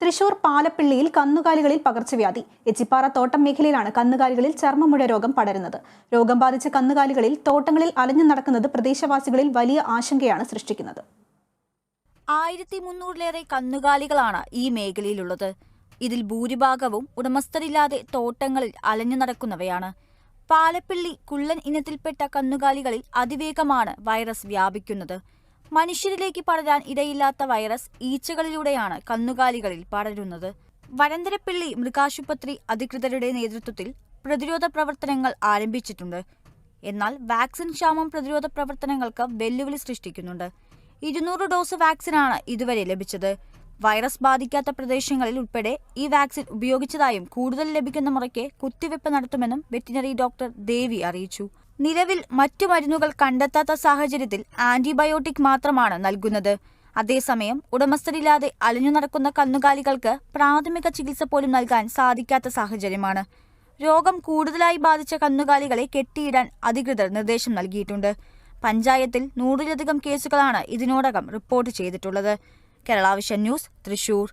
തൃശൂർ പാലപ്പിള്ളിയിൽ കന്നുകാലികളിൽ പകർച്ചവ്യാധി. എച്ചിപ്പാറ തോട്ടം മേഖലയിലാണ് കന്നുകാലികളിൽ ചർമ്മമുഴ രോഗം പടരുന്നത്. രോഗം ബാധിച്ച കന്നുകാലികളിൽ തോട്ടങ്ങളിൽ അലഞ്ഞു നടക്കുന്നത് പ്രദേശവാസികളിൽ വലിയ ആശങ്കയാണ് സൃഷ്ടിക്കുന്നത്. 1300-ലേറെ കന്നുകാലികളാണ് ഈ മേഖലയിലുള്ളത്. ഇതിൽ ഭൂരിഭാഗവും ഉടമസ്ഥരില്ലാതെ തോട്ടങ്ങളിൽ അലഞ്ഞു നടക്കുന്നവയാണ്. പാലപ്പിള്ളി കുള്ളൻ ഇനത്തിൽപ്പെട്ട കന്നുകാലികളിൽ അതിവേഗമാണ് വൈറസ് വ്യാപിക്കുന്നത്. മനുഷ്യരിലേക്ക് പടരാൻ ഇടയില്ലാത്ത വൈറസ് ഈച്ചകളിലൂടെയാണ് കന്നുകാലികളിൽ പടരുന്നത്. വരന്തരപ്പിള്ളി മൃഗാശുപത്രി അധികൃതരുടെ നേതൃത്വത്തിൽ പ്രതിരോധ പ്രവർത്തനങ്ങൾ ആരംഭിച്ചിട്ടുണ്ട്. എന്നാൽ വാക്സിൻ ക്ഷാമം പ്രതിരോധ പ്രവർത്തനങ്ങൾക്ക് വെല്ലുവിളി സൃഷ്ടിക്കുന്നുണ്ട്. 200 ഡോസ് വാക്സിനാണ് ഇതുവരെ ലഭിച്ചത്. വൈറസ് ബാധിക്കാത്ത പ്രദേശങ്ങളിൽ ഉൾപ്പെടെ ഈ വാക്സിൻ ഉപയോഗിച്ചതായും കൂടുതൽ ലഭിക്കുന്ന മുറയ്ക്ക് കുത്തിവെപ്പ് നടത്തുമെന്നും വെറ്റിനറി ഡോക്ടർ ദേവി അറിയിച്ചു. നിലവിൽ മറ്റു മരുന്നുകൾ കണ്ടെത്താത്ത സാഹചര്യത്തിൽ ആന്റിബയോട്ടിക് മാത്രമാണ് നൽകുന്നത്. അതേസമയം ഉടമസ്ഥരില്ലാതെ അലഞ്ഞു നടക്കുന്ന കന്നുകാലികൾക്ക് പ്രാഥമിക ചികിത്സ പോലും നൽകാൻ സാധിക്കാത്ത സാഹചര്യമാണ്. രോഗം കൂടുതലായി ബാധിച്ച കന്നുകാലികളെ കെട്ടിയിടാൻ അധികൃതർ നിർദ്ദേശം നൽകിയിട്ടുണ്ട്. പഞ്ചായത്തിൽ 100-ലധികം കേസുകളാണ് ഇതിനോടകം റിപ്പോർട്ട് ചെയ്തിട്ടുള്ളത്. Kerala vision news, Thrissur.